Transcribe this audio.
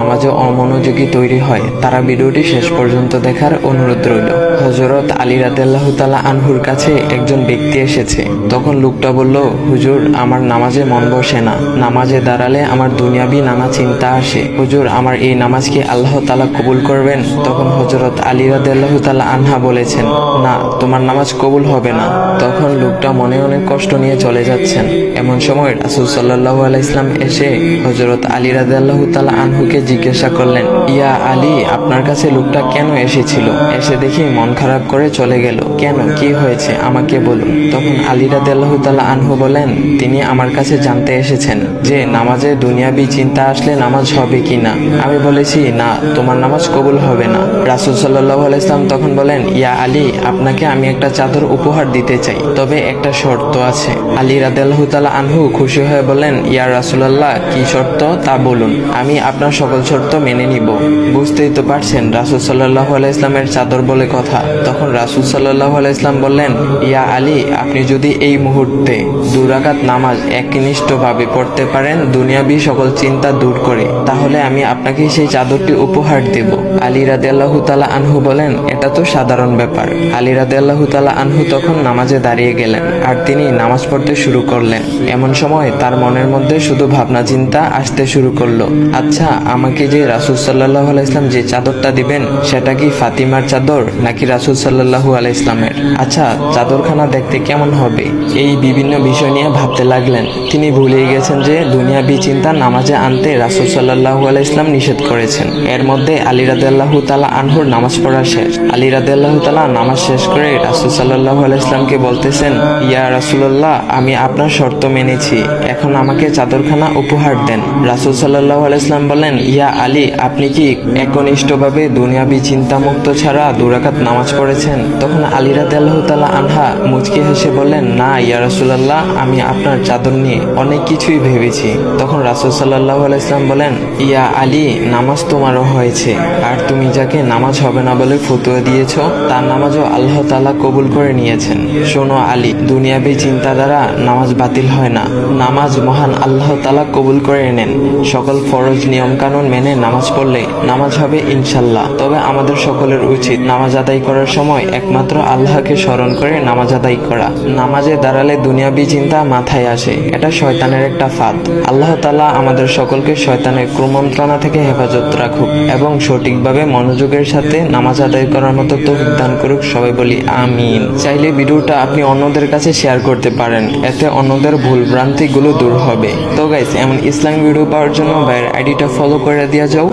নামাজে অমনোযোগী তৈরি হয় তারা ভিডিওটি শেষ পর্যন্ত দেখার অনুরোধ রইল। হযরত আলী রাদিয়াল্লাহু তাআলা আনহুর কাছে একজন ব্যক্তি এসেছে। তখন লোকটা বলল, হুজুর, আমার নামাজে মন বসে না। নামাজে দাঁড়ালে আমার দুনিয়াবি নানা চিন্তা আসে। হুজুর, আমার এই নামাজ কি আল্লাহ তাআলা কবুল করবেন? তখন হযরত আলী রাদিয়াল্লাহু তাআলা আনহা বলেছেন, না, তোমার নামাজ কবুল হবে না। তখন লোকটা মনে অনেক কষ্ট নিয়ে চলে যাচ্ছেন। এমন সময় রাসূল সাল্লাল্লাহু আলাইহি ওয়াসাল্লাম এসে হযরত আলী রাদিয়াল্লাহু তাআলা আনহুকে জিজ্ঞাসা করলেন, ইয়া আলী, আপনার কাছে লোকটা কেন এসেছিল? এসে দেখি মন খারাপ করে চলে গেল। কেন, কি হয়েছে আমাকে বলুন। তখন আলী রাদিয়াল্লাহু তাআলা আনহু বলেন, তিনি আমার কাছে জানতে এসেছেন যে নামাজে দুনিয়াবি চিন্তা আসলে নামাজ হবে কিনা। আমি বলেছি, না, তোমার নামাজ কবুল হবে না। রাসূল সাল্লাল্লাহু আলাইহি ওয়াসাল্লাম তখন বলেন, ইয়া আলী, আপনাকে আমি একটা চাদর উপহার দিতে চাই, তবে একটা শর্ত আছে। আলী রাদিয়াল্লাহু তাআলা আনহু খুশি হয়ে বলেন, ইয়া রাসূলুল্লাহ, কি শর্ত তা বলুন, আমি আপনার সকল শর্ত মেনে নিব। বুঝতেই তো পারছেন রাসূল সাল্লাল্লাহু আলাইহি ওয়াসাল্লামের চাদর বলে কথা। তখন রাসূল সাল্লাল্লাহু আলাইহি ওয়াসাল্লাম বললেন, ইয়া আলী, আপনি যদি এই মুহূর্তে 2 রাকাত নামাজ একনিষ্ঠভাবে পড়তে পারেন দুনিয়াবি সকল চিন্তা দূর করে, তাহলে আমি আপনাকে সেই চাদরটি উপহার দেব। আলী রাদিয়াল্লাহু তাআলা আনহু বলেন, এটা তো সাধারণ ব্যাপার। আলী রাদিয়াল্লাহু তাআলা আনহু তখন নামাজে দাঁড়িয়ে গেলেন আর তিনি নামাজ পড়তে শুরু করলেন। এমন সময় তার মনের মধ্যে শুধু ভাবনা চিন্তা আসতে শুরু করলো, আচ্ছা, আমাকে যে রাসূল সাল্লাল্লাহু আলাইহি ওয়াসাল্লাম যে চাদরটা দিবেন সেটা কি ফাতিমার চাদর নাকি রাসূল সাল্লাল্লাহু আলাইহি ওয়াসাল্লামের? আচ্ছা, চাদরখানা দেখতে কেমন হবে? এই বিভিন্ন বিষয় নিয়ে ভাবতে লাগলেন। তিনি ভুলেই গেছেন যে দুনিয়াবি চিন্তা নামাজে আনতে রাসূল সাল্লাল্লাহু আলাইহি ওয়াসাল্লাম নিষেধ করেছেন। এর মধ্যে আলী রাদিয়াল্লাহু তাআলা আনহুর নামাজ পড়া শেষ। আলী রাদিয়াল্লাহু তাআলা নামাজ শেষ করে রাসূল সাল্লাল্লাহু আলাইহি ওয়াসাল্লামকে বলতেছেন, ইয়া রাসূলুল্লাহ, আমি আপনার শর্ত মেনেছি, এখন আমাকে চাদরখানা উপহার দেন। রাসূল সাল্লাল্লাহু আলাইহি ওয়াসাল্লাম বলেন, ইয়া আলী, আপনি কি একনিষ্ঠভাবে দুনিয়াবি চিন্তামুক্ত ছাড়া 2 রাকাত নামাজ পড়েছেন? তখন আলী রাদিয়াল্লাহু তাআলা আনহা মুচকি হেসে বললেন, না ইয়া রাসূলুল্লাহ, আমি আপনার চাদর নিয়ে অনেক কিছুই ভেবেছি। তখন রাসূল সাল্লাল্লাহু আলাইহি ওয়াসাল্লাম বলেন, ইয়া আলী, নামাজ তোমারও হয়েছে, আর তুমি যাকে নামাজ হবে না বলে ফতোয়া দিয়েছো তার নামাজও আল্লাহ তাআলা কবুল করে নিয়েছেন। শোনো আলী, দুনিয়াবি চিন্তা দ্বারা নামাজ বাতিল হয় না, নামাজ মহান আল্লাহ তাআলা কবুল করে নেন। সকল ফরজ নিয়ম কানুন মেনে নামাজ পড়লে নামাজ হবে ইনশাল্লাহ। তবে আমাদের সকলের উচিত নামাজ আদায় করার সময় একমাত্র আল্লাহকে স্মরণ করে নামাজ আদায় করা। নামাজে দাঁড়ালে দুনিয়াবি চিন্তা মাথায় আসে, এটা শয়তানের একটা ফাঁদ। আল্লাহ তাআলা আমাদের সকলকে শয়তানের কুমন্ত্রণা থেকে হেফাজত রাখুক এবং সঠিকভাবে মনোযোগের সাথে নামাজ আদায় করার মতো তৌফিক দান করুক। সবাই বলি আমিন। চাইলে ভিডিওটা আপনি অন্যদের কাছে শেয়ার করতে পারেন, এতে অন্যদের ভুল ভ্রান্তিগুলো দূর হবে। তো গাইস, এমন ইসলামিক ভিডিও পাওয়ার জন্য ভাইয়ের আইডিটা ফলো করে দেওয়া যাও।